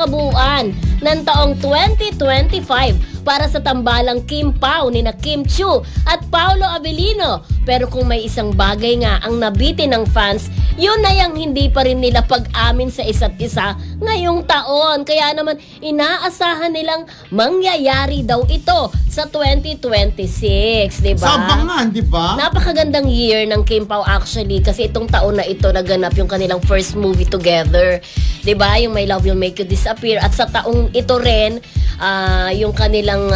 kabuuan ng taong 2025 para sa tambalang Kim Pao ni na Kim Chiu at Paolo Avellino. Pero kung may isang bagay nga ang nabitin ng fans, yun na yung hindi pa rin nila pag-amin sa isa't isa ngayong taon. Kaya naman inaasahan nilang mangyayari daw ito sa 2026, di ba? Sa abangan, di ba? Napakagandang year ng Kim Pao actually kasi itong taon na ito naganap yung kanilang first movie together. 'Di ba? Yung My Love Will Make You Disappear at sa taong ito rin yung kanilang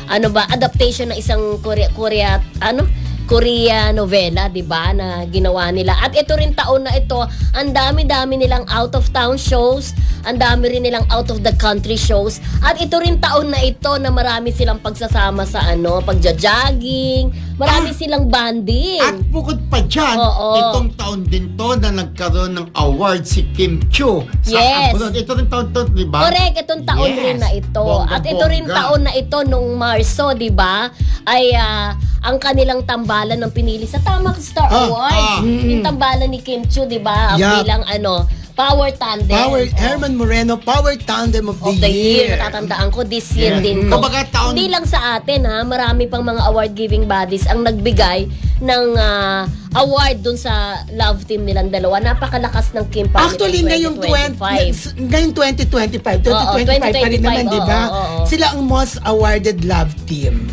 adaptation ng isang Korea novela, 'di ba, na ginawa nila. At ito rin taon na ito, ang dami-dami nilang out of town shows, ang dami rin nilang out of the country shows. At ito rin taon na ito na marami silang pagsasama sa pagja-jogging, marami silang bonding. At bukod pa dyan, itong taon din to na nagkaroon ng award si Kim Chiu sa abroad. Ito rin taon to, di ba? Correct, itong taon rin na ito. Bongga, at ito rin taon na ito nung Marso, di ba? Ay ang kanilang tambalan ng pinili sa Tamang Star Awards. Yung tambalan ni Kim Chiu, di ba? Bilang Power Tandem. Herman Moreno, Power Tandem of the Year. Natatandaan ko, this year din to. Hindi lang sa atin marami pang mga award-giving bodies ang nagbigay ng award dun sa love team nilang dalawa. Napakalakas ng Kim Pao. Actually, ngayong 2025 pa rin naman, di ba? Sila ang most awarded love team.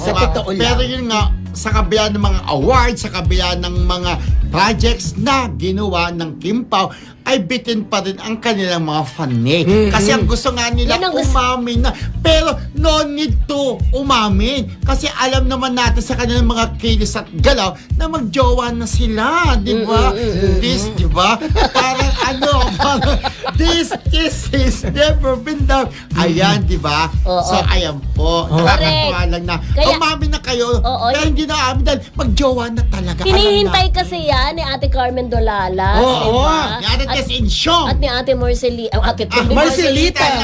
Sa totoo lang. Pero yun nga, sa kabila ng mga awards, sa kabila ng mga projects na ginawa ng Kim Pao, ay bitin pa rin ang kanilang mga fanig. Kasi ang gusto nga nila umamin na. Pero no need to umamin. Kasi alam naman natin sa kanilang mga kilos at galaw na magjowa na sila. Di ba? This, di ba? Parang parang this is never been done. Ayan, di ba? So, ayan po. Nakakatuwa lang na umamin na kayo. Pero hindi na amin dahil magjowa na talaga. Hinihintay kasi yan ni Ate Carmen Dolalas. At ni Ate Marcelita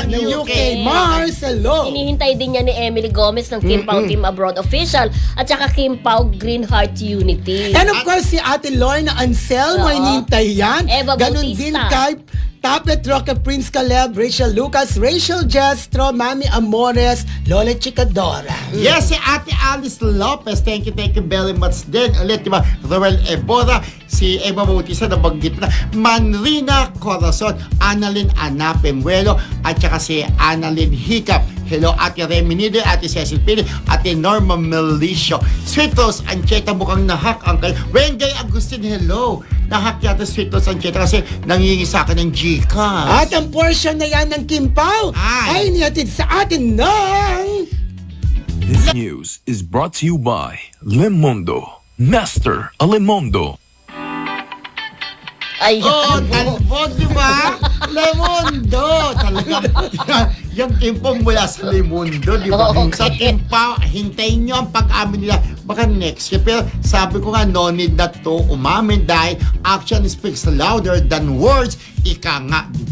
ng UK. Marcelo. Hinihintay din niya ni Emily Gomez ng Kim Pao Team Abroad Official at saka Kim Pao Green Heart Unity. And of course, si Ate Lorna Anselmo, hinihintay yan. Eva Ganon Bautista. din kay Tapet Roque, Prince Caleb, Rachel Lucas, Rachel Jestro, Mami Amores, Lola Chicadora. Yes, si Ate Alice Lopez. Thank you very much din. Ulit, di ba? Roel Ebora, si Eva Bautista, nabanggit na. Manrina Corazon, Annalyn Anapemuelo, at saka si Annalyn Hiccup. Hello, Ate Remy Nider, Ate Cecil Pili, Ate Norma Melicio. Sweet Rose Ancheta, mukhang nahak ang kayo. Wengay Agustin, hello. Nahak yata Sweet Rose Ancheta kasi nangingi sa akin ng Gcash. At ang portion na yan ng Kim Pao ay nihatid sa atin ng... This news is brought to you by Lemondo. Master Lemondo. Talbog, di ba? Lemondo. Talaga. Yung Kim mula sa Lemondo, di ba? Sa Kim Pao, hintayin nyo ang pag-amin nila. Baka next year. Pero sabi ko nga, no need na to umamin dahil action speaks louder than words. Ika nga, di